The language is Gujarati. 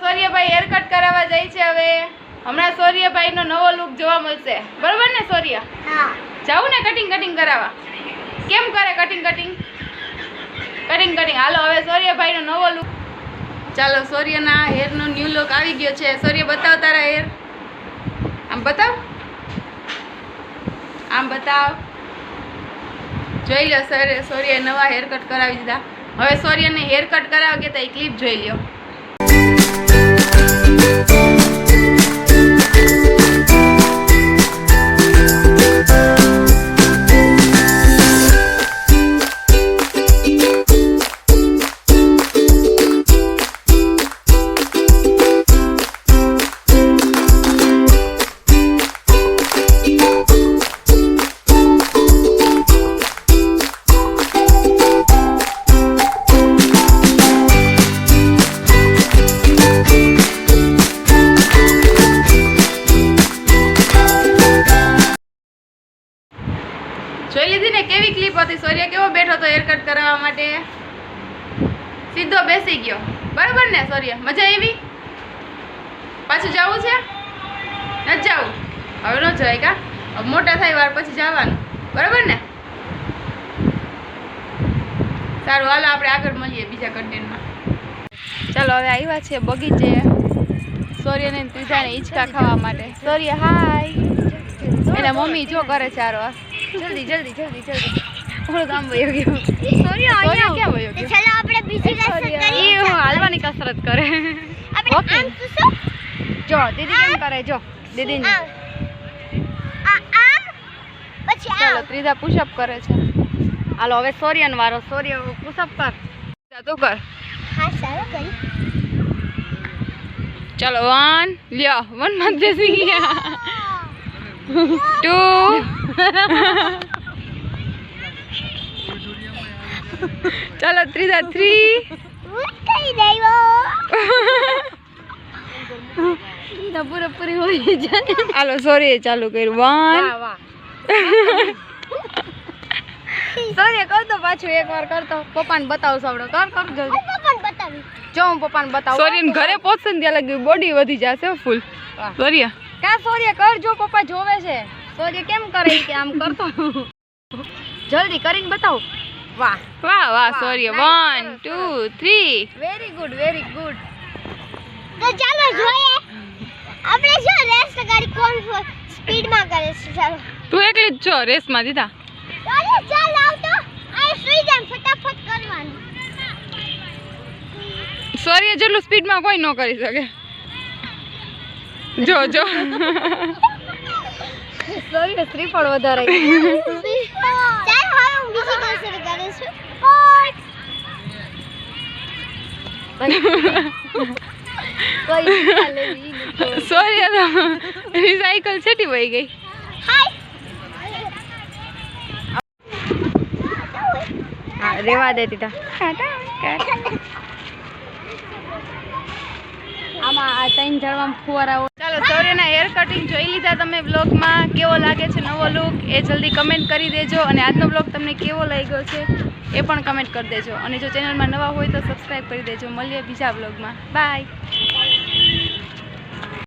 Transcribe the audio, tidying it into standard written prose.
સૌર્યભાઈ હેર કટ કરાવવા જાય છે હવે. હમણાં સૌર્યભાઈ નો નવો લુક જોવા મળશે, બરોબર ને સૌર્ય? હા. જાવું ને કટિંગ કરાવવા? કેમ કરે કટિંગ? હાલો હવે સૌર્યભાઈ નો નવો લુક. ચાલો સૌર્યના હેર નો ન્યુ લુક આવી ગયો છે. સૌર્ય બતાવ તારા હેર. આમ બતાવ, આમ બતાવ. જોઈ લો સૌર્ય નવા હેર કટ કરાવી દીધા. હવે સૌર્યને હેર કટ કરાવ કે તો ક્લિપ જોઈ લ્યો. જોઈ લીધી ને કેવી ક્લિપ હતી? સૌર્ય કેવો બેઠો હતો હેર કટ કરાવવા માટે, સીધો બેસી ગયો, બરાબર ને સૌર્ય? મજા આવી? પાછું જવું છે? નથી જવું? હવે ન જવાય કા? હવે મોટા થાય વાર પછી જવાનું, બરાબર ને? સારું, હાલો આપણે આગળ મળીએ બીજા કન્ટેન્ટમાં. ચાલો હવે આવ્યા છે બગીચે સૌર્યને ત્રીજાને હિંચકા ખાવા માટે. સૌર્ય હાય. એના મમ્મી જો કરે છે આરો. જલ્દી થોડું કામ વયો ગયો. સૌર્ય ક્યાં વયો ગયો? ચાલો આપણે બીજી કસરત કરીએ. ઈ હાલવાની કસરત કરે. આપણે આમ શું? જો દીદી કેમ કરે, જો દીદી. આમ પછી ચાલો ત્રીજા પુશઅપ કરે છે. હાલો હવે સૌર્યનો વારો. સૌર્ય પુશઅપ કર. તું કર. હા સારું કરી. ચાલો 1 લ્યો 1 માં બેસી ગયા. 2 ચાલો ત્રીજા 3 કઈ દેવો. પૂરી હોય જાય. હાલો સૌર્ય ચાલુ કર્યું 1. સૌર્ય કરતો પાછું એકવાર કરતો. પપ્પાને બતાવ સાવડો. કર જલ્દી. પપ્પાને બતાવી. જો હું પપ્પાને બતાવું. સૌર્યને ઘરે પહોંચશે ને ત્યાં લગી બોડી વધી જશે ફૂલ. સૌર્ય કા સૌર્ય કર, જો પપ્પા જોવે છે. સૌર્ય કેમ કરે કે આમ કરતો. જલ્દી કરીને બતાવ. વાહ સૌર્ય 1 2 3. Very good. તો ચાલો જોઈએ આપણે જો રેસ ગાડી કોણ સ્પીડમાં કરે છે. ચાલો તું એકલી જ છો રેસમાં દીધા. ચાલ આવ તો આ સુઈ જામ ફટાફટ કરવાનું. સૌર્ય જેટલું સ્પીડમાં કોઈ ન કરી શકે. જો સૌર્ય શ્રીફળ વધારે. ચાલ હવે હું બીજી કસરત કરું છું. સૌર્ય તો એની સાયકલ છેટી વહી ગઈ. હા રેવા દે દીધા. આમાં આ 3 ઝાડવામાં ફુવારાઓ. ચાલો સૌર્યના હેર કટિંગ જોઈ લીધા તમે બ્લોગમાં. કેવો લાગે છે નવો લુક એ જલ્દી કમેન્ટ કરી દેજો. અને આજનો બ્લોગ તમને કેવો લાગ્યો છે એ પણ કમેન્ટ કરી દેજો. અને જો ચેનલમાં નવા હોય તો સબસ્ક્રાઈબ કરી દેજો. મળીએ બીજા બ્લોગમાં. બાય.